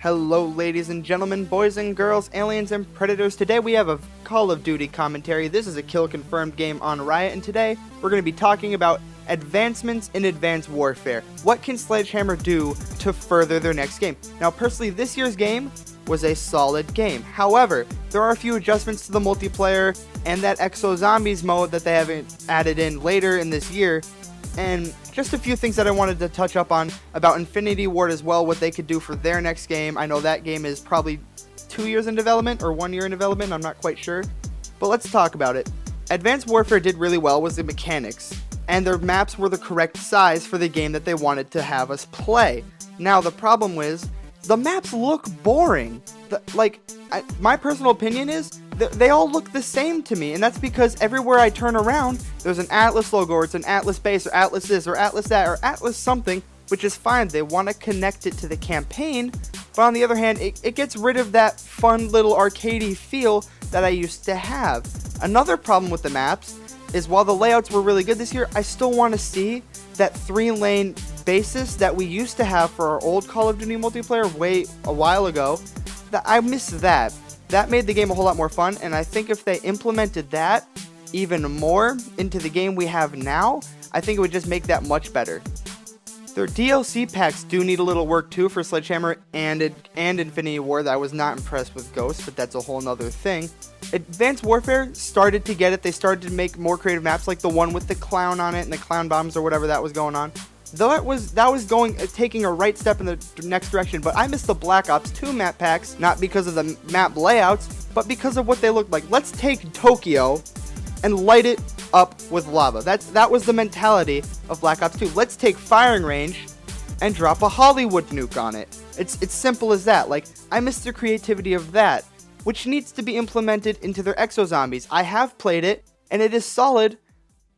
Hello ladies and gentlemen, boys and girls, aliens and predators. Today we have a Call of Duty commentary. This is a kill confirmed game on Riot, and today we're going to be talking about advancements in Advanced Warfare. What can Sledgehammer do to further their next game? Now personally, this year's game was a solid game. However, there are a few adjustments to the multiplayer and that Exo Zombies mode that they haven't added in later in this year. And just a few things that I wanted to touch up on about Infinity Ward as well, what they could do for their next game. I know that game is probably 2 years in development or 1 year in development, I'm not quite sure. But let's talk about it. Advanced Warfare did really well with the mechanics, and their maps were the correct size for the game that they wanted to have us play. Now the problem was, the maps look boring. My personal opinion is, they all look the same to me, and that's because everywhere I turn around, there's an Atlas logo, or it's an Atlas base, or Atlas this, or Atlas that, or Atlas something, which is fine. They want to connect it to the campaign, but on the other hand, it gets rid of that fun little arcadey feel that I used to have. Another problem with the maps is while the layouts were really good this year, I still want to see that 3-lane basis that we used to have for our old Call of Duty multiplayer a while ago. I miss that. That made the game a whole lot more fun, and I think if they implemented that even more into the game we have now, I think it would just make that much better. Their DLC packs do need a little work too for Sledgehammer and Infinity Ward. I was not impressed with Ghost, but that's a whole nother thing. Advanced Warfare started to get it. They started to make more creative maps, like the one with the clown on it and the clown bombs or whatever that was going on. Though that was taking a right step in the next direction, but I missed the Black Ops 2 map packs, not because of the map layouts, but because of what they looked like. Let's take Tokyo and light it up with lava. That was the mentality of Black Ops 2. Let's take Firing Range and drop a Hollywood nuke on it. It's simple as that. Like, I missed the creativity of that, which needs to be implemented into their Exo Zombies. I have played it, and it is solid.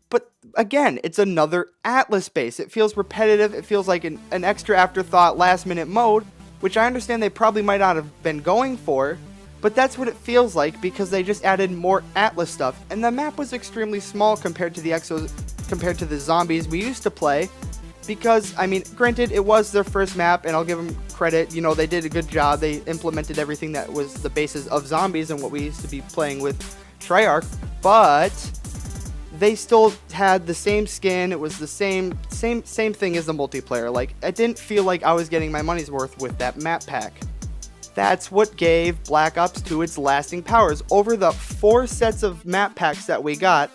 But again, it's another Atlas base. It feels repetitive. It feels like an extra afterthought last minute mode, which I understand they probably might not have been going for, but that's what it feels like because they just added more Atlas stuff. And the map was extremely small compared to the zombies we used to play. Because, I mean, granted, it was their first map, and I'll give them credit. You know, they did a good job. They implemented everything that was the basis of zombies and what we used to be playing with Treyarch, but they still had the same skin. It was the same thing as the multiplayer. Like, I didn't feel like I was getting my money's worth with that map pack. That's what gave Black Ops 2 its lasting powers. Over the 4 sets of map packs that we got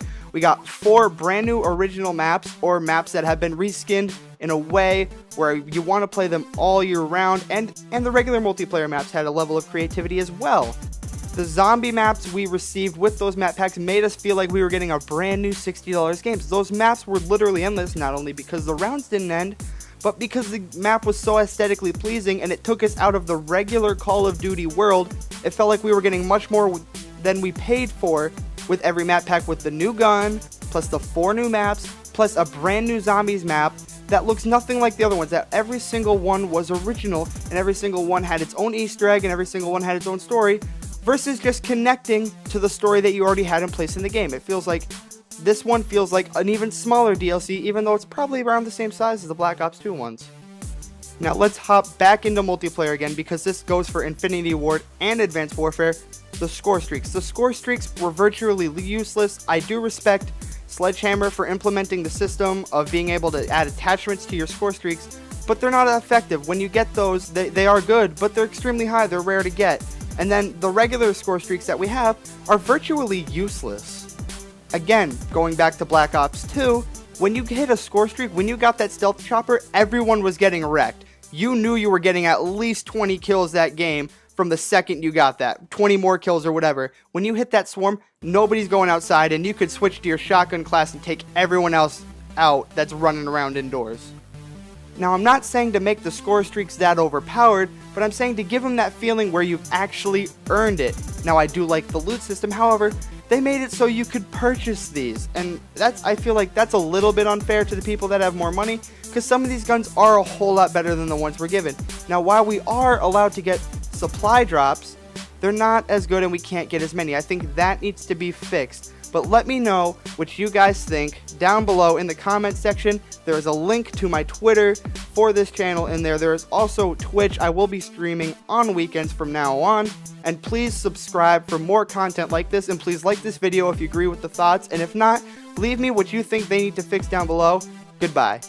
4 brand new original maps, or maps that have been reskinned in a way where you want to play them all year round, and the regular multiplayer maps had a level of creativity as well. The zombie maps we received with those map packs made us feel like we were getting a brand new $60 game. Those maps were literally endless, not only because the rounds didn't end, but because the map was so aesthetically pleasing and it took us out of the regular Call of Duty world. It felt like we were getting much more than we paid for with every map pack, with the new gun, plus the 4 new maps, plus a brand new zombies map that looks nothing like the other ones. That every single one was original, and every single one had its own Easter egg, and every single one had its own story, versus just connecting to the story that you already had in place in the game. It feels like this one feels like an even smaller DLC, even though it's probably around the same size as the Black Ops 2 ones. Now let's hop back into multiplayer again, because this goes for Infinity Ward and Advanced Warfare. The score streaks. The score streaks were virtually useless. I do respect Sledgehammer for implementing the system of being able to add attachments to your score streaks, but they're not effective. When you get those, they are good, but they're extremely high. They're rare to get. And then the regular score streaks that we have are virtually useless. Again, going back to Black Ops 2, when you hit a score streak, when you got that stealth chopper, everyone was getting wrecked. You knew you were getting at least 20 kills that game from the second you got that, 20 more kills or whatever. When you hit that swarm, nobody's going outside, and you could switch to your shotgun class and take everyone else out that's running around indoors. Now, I'm not saying to make the score streaks that overpowered, but I'm saying to give them that feeling where you've actually earned it. Now, I do like the loot system, however, they made it so you could purchase these, and I feel like that's a little bit unfair to the people that have more money, because some of these guns are a whole lot better than the ones we're given. Now, while we are allowed to get supply drops, they're not as good and we can't get as many. I think that needs to be fixed. but let me know what you guys think down below in the comment section. There is a link to my Twitter for this channel in there. There is also Twitch. I will be streaming on weekends from now on. And please subscribe for more content like this, and please like this video if you agree with the thoughts, and if not, leave me what you think they need to fix down below. Goodbye.